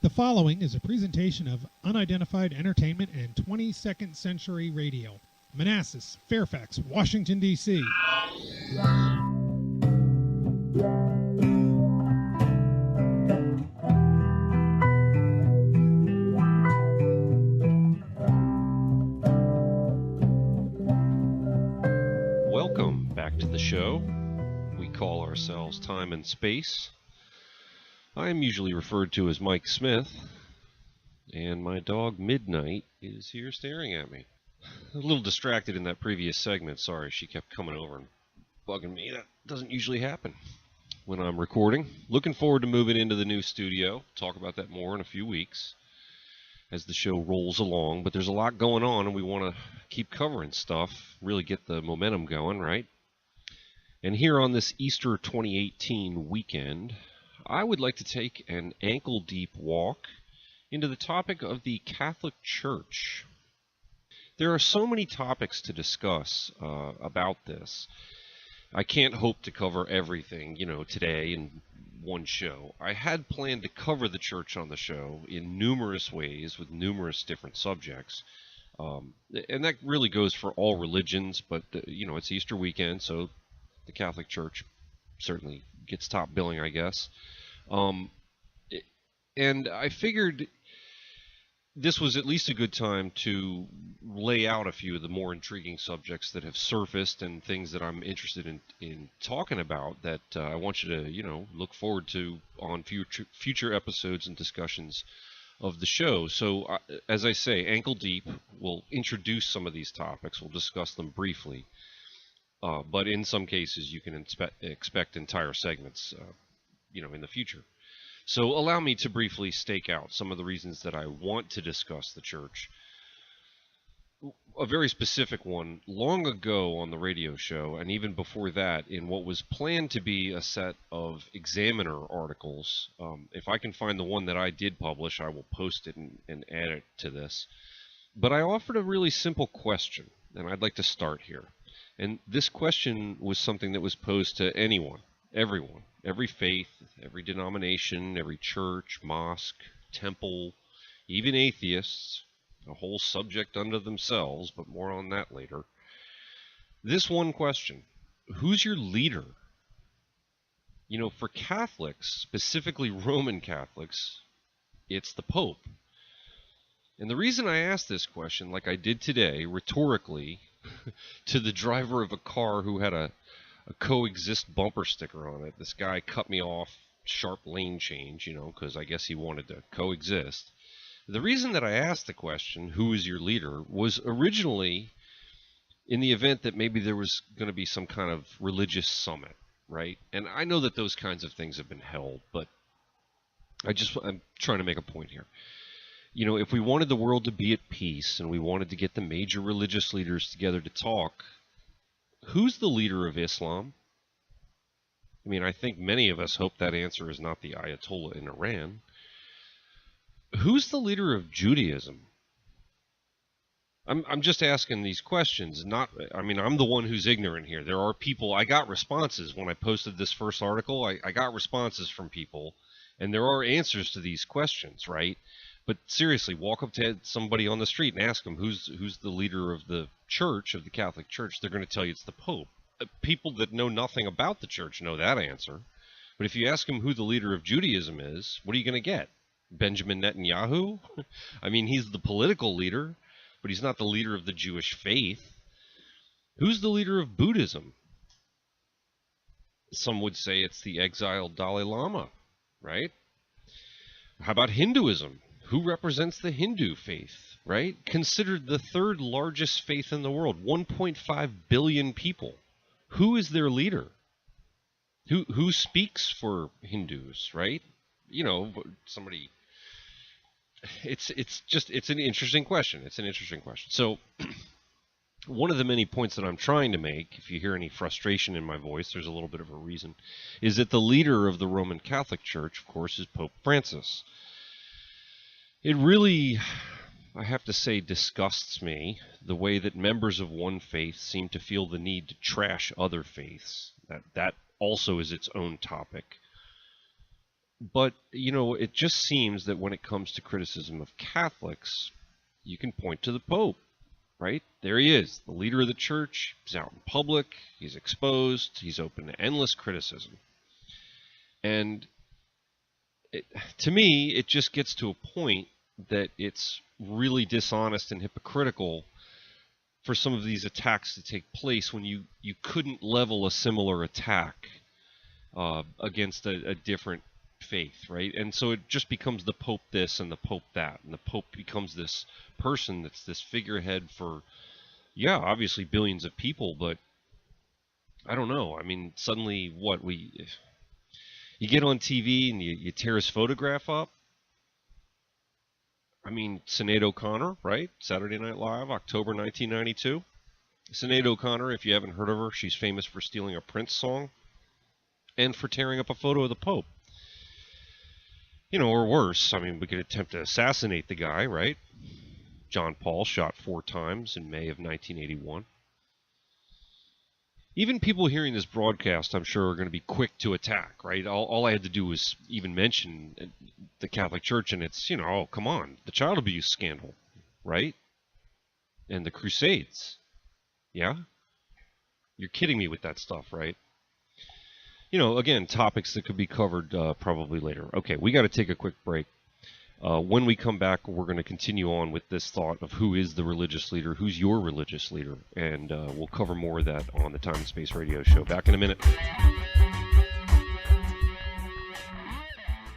The following is a presentation of Unidentified Entertainment and 22nd Century Radio, Manassas, Fairfax, Washington, D.C. Welcome back to the show. We call ourselves Time and Space. I am usually referred to as Mike Smith, and my dog Midnight is here staring at me. A little distracted in that previous segment. Sorry, she kept coming over and bugging me. That doesn't usually happen when I'm recording. Looking forward to moving into the new studio. Talk about that more in a few weeks as the show rolls along. But there's a lot going on, and we want to keep covering stuff, really get the momentum going, right? And here on this Easter 2018 weekend, I would like to take an ankle-deep walk into the topic of the Catholic Church. There are so many topics to discuss about this. I can't hope to cover everything, today in one show. I had planned to cover the church on the show in numerous ways with numerous different subjects. And that really goes for all religions, but, it's Easter weekend, so the Catholic Church certainly gets top billing, I guess. And I figured this was at least a good time to lay out a few of the more intriguing subjects that have surfaced and things that I'm interested in talking about that I want you to, look forward to on future episodes and discussions of the show. So, as I say, ankle deep, we'll introduce some of these topics. We'll discuss them briefly. But in some cases, you can expect entire segments, in the future. So allow me to briefly stake out some of the reasons that I want to discuss the church. A very specific one, long ago on the radio show, and even before that, in what was planned to be a set of Examiner articles. If I can find the one that I did publish, I will post it and add it to this. But I offered a really simple question, and I'd like to start here. And this question was something that was posed to anyone, everyone, every faith, every denomination, every church, mosque, temple, even atheists, a whole subject unto themselves, but more on that later. This one question, who's your leader? For Catholics, specifically Roman Catholics, it's the Pope. And the reason I asked this question, like I did today, rhetorically, to the driver of a car who had a coexist bumper sticker on it. This guy cut me off, sharp lane change, because I guess he wanted to coexist. The reason that I asked the question, who is your leader, was originally in the event that maybe there was going to be some kind of religious summit, right? And I know that those kinds of things have been held, but I'm trying to make a point here. If we wanted the world to be at peace and we wanted to get the major religious leaders together to talk, who's the leader of Islam? I think many of us hope that answer is not the Ayatollah in Iran. Who's the leader of Judaism? I'm just asking these questions. I'm the one who's ignorant here. There are people, I got responses when I posted this first article. I got responses from people, and there are answers to these questions, right? But seriously, walk up to somebody on the street and ask them who's the leader of the church, of the Catholic Church. They're going to tell you it's the Pope. People that know nothing about the church know that answer. But if you ask them who the leader of Judaism is, what are you going to get? Benjamin Netanyahu? He's the political leader, but he's not the leader of the Jewish faith. Who's the leader of Buddhism? Some would say it's the exiled Dalai Lama, right? How about Hinduism? Who represents the Hindu faith, right? Considered the third largest faith in the world, 1.5 billion people. Who is their leader? Who speaks for Hindus, right? Somebody. It's an interesting question. It's an interesting question. So, one of the many points that I'm trying to make, if you hear any frustration in my voice, there's a little bit of a reason, is that the leader of the Roman Catholic Church, of course, is Pope Francis. It really, I have to say, disgusts me the way that members of one faith seem to feel the need to trash other faiths. That also is its own topic. But, it just seems that when it comes to criticism of Catholics, you can point to the Pope, right? There he is, the leader of the church. He's out in public. He's exposed. He's open to endless criticism. And to me, it just gets to a point that it's really dishonest and hypocritical for some of these attacks to take place when you couldn't level a similar attack against a different faith, right? And so it just becomes the Pope this and the Pope that, and the Pope becomes this person that's this figurehead for, obviously billions of people, but I don't know. I mean, suddenly you get on TV and you tear his photograph up. I mean, Sinead O'Connor, right? Saturday Night Live, October 1992. Sinead O'Connor, if you haven't heard of her, she's famous for stealing a Prince song and for tearing up a photo of the Pope. Or worse, I mean, we could attempt to assassinate the guy, right? John Paul shot 4 times in May of 1981. Even people hearing this broadcast, I'm sure, are going to be quick to attack, right? All I had to do was even mention the Catholic Church, and it's, oh, come on, the child abuse scandal, right? And the Crusades. Yeah? You're kidding me with that stuff, right? Again, topics that could be covered probably later. Okay, we got to take a quick break. When we come back, we're going to continue on with this thought of who is the religious leader, who's your religious leader, and we'll cover more of that on the Time and Space Radio Show. Back in a minute.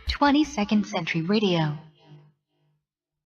22nd Century Radio.